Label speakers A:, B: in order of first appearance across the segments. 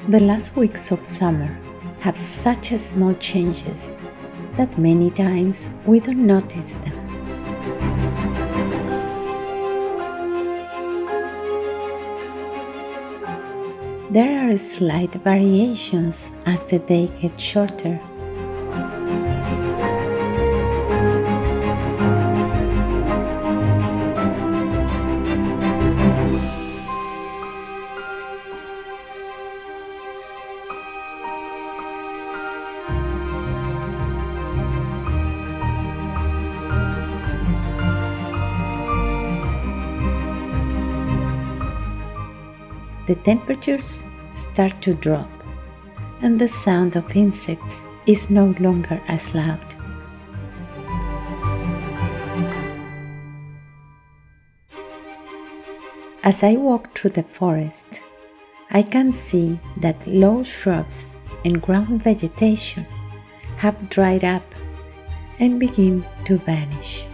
A: The last weeks of summer have such a small changes that many times we don't notice them. There are slight variations as the day gets shorter. The temperatures start to drop, and the sound of insects is no longer as loud. As I walk through the forest, I can see that low shrubs and ground vegetation have dried up and begin to vanish.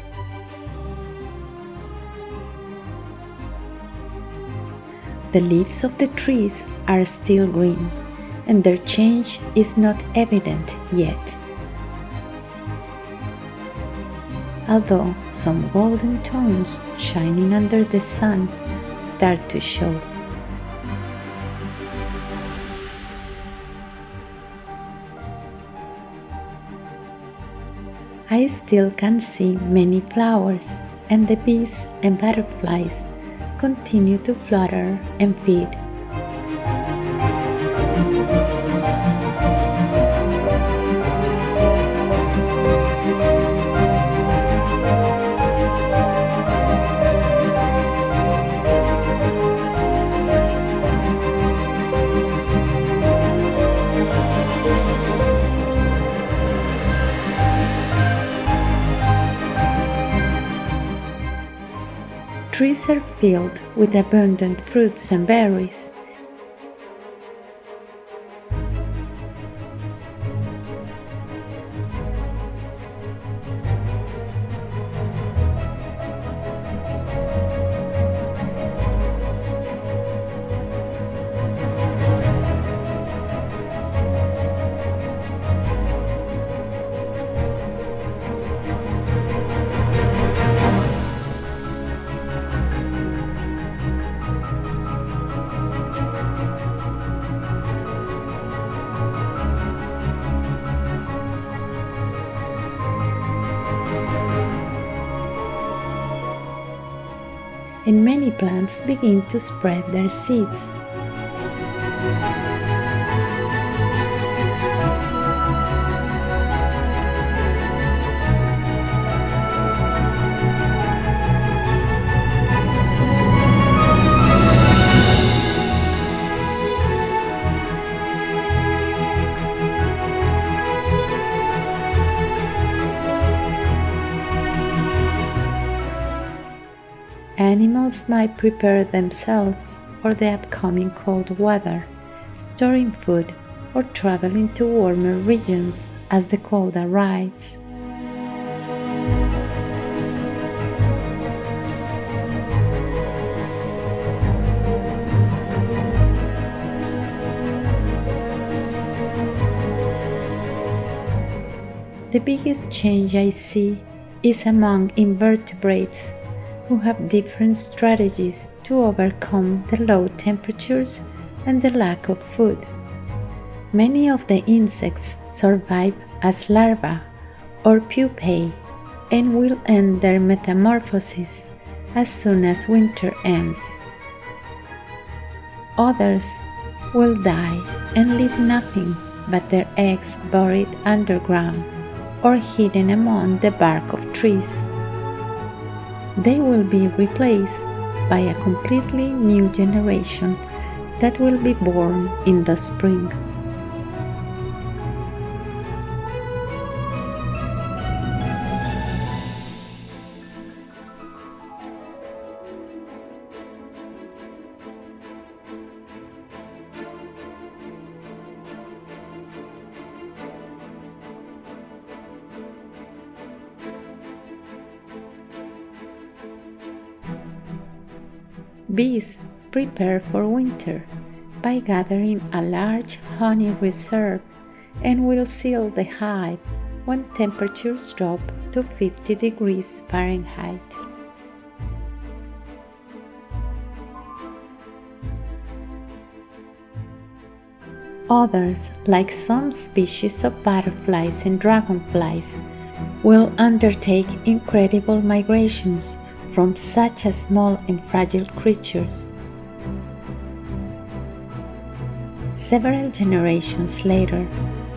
A: The leaves of the trees are still green, and their change is not evident yet, although some golden tones shining under the sun start to show. I still can see many flowers, and the bees and butterflies continue to flutter and feed. Trees are filled with abundant fruits and berries. And many plants begin to spread their seeds. Animals might prepare themselves for the upcoming cold weather, storing food or traveling to warmer regions as the cold arrives. The biggest change I see is among invertebrates, who have different strategies to overcome the low temperatures and the lack of food. Many of the insects survive as larvae or pupae and will end their metamorphosis as soon as winter ends. Others will die and leave nothing but their eggs buried underground or hidden among the bark of trees. They will be replaced by a completely new generation that will be born in the spring. Bees prepare for winter by gathering a large honey reserve and will seal the hive when temperatures drop to 50 degrees Fahrenheit. Others, like some species of butterflies and dragonflies, will undertake incredible migrations from such a small and fragile creatures. Several generations later,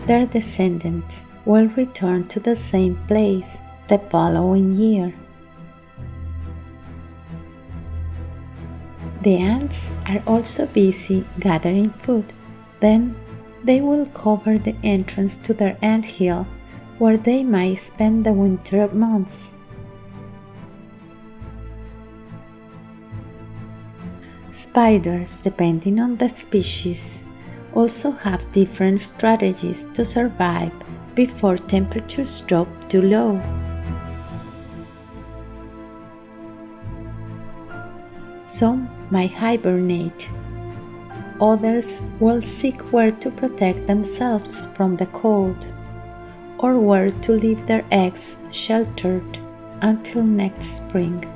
A: their descendants will return to the same place the following year. The ants are also busy gathering food. Then they will cover the entrance to their anthill, where they might spend the winter months. Spiders, depending on the species, also have different strategies to survive before temperatures drop too low. Some might hibernate. Others will seek where to protect themselves from the cold, or where to leave their eggs sheltered until next spring.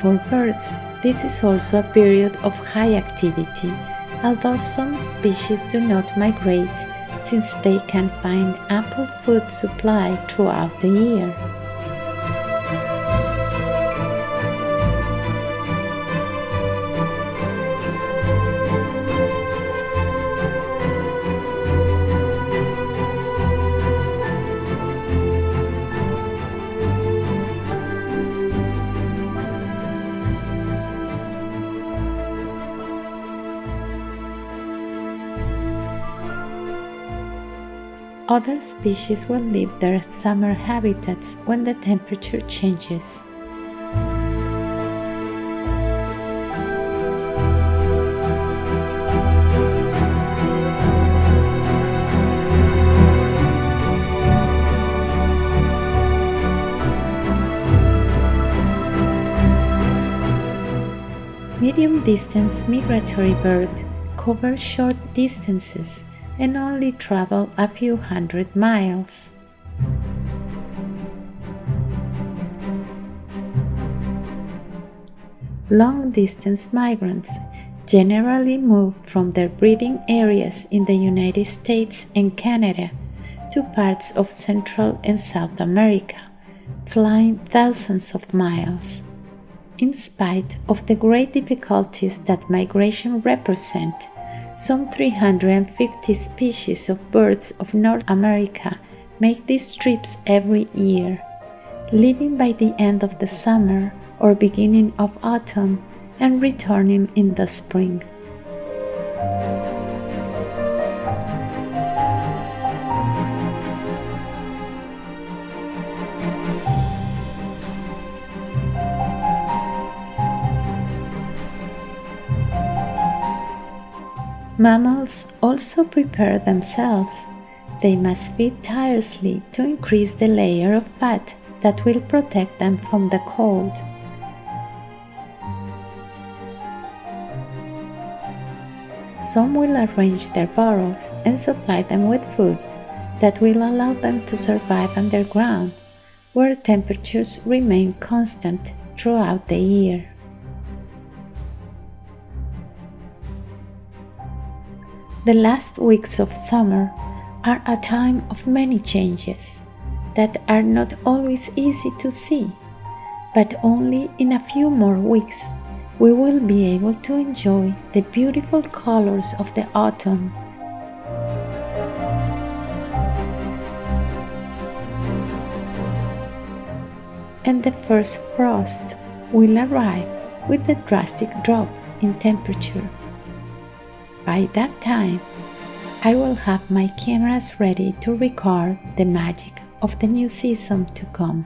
A: For birds, this is also a period of high activity, although some species do not migrate since they can find ample food supply throughout the year. Other species will leave their summer habitats when the temperature changes. Medium-distance migratory birds cover short distances and only travel a few hundred miles. Long-distance migrants generally move from their breeding areas in the United States and Canada to parts of Central and South America, flying thousands of miles. In spite of the great difficulties that migration represents, some 350 species of birds of North America make these trips every year, leaving by the end of the summer or beginning of autumn and returning in the spring. Mammals also prepare themselves. They must feed tirelessly to increase the layer of fat that will protect them from the cold. Some will arrange their burrows and supply them with food that will allow them to survive underground, where temperatures remain constant throughout the year. The last weeks of summer are a time of many changes that are not always easy to see, but only in a few more weeks we will be able to enjoy the beautiful colors of the autumn. And the first frost will arrive with a drastic drop in temperature. By that time, I will have my cameras ready to record the magic of the new season to come.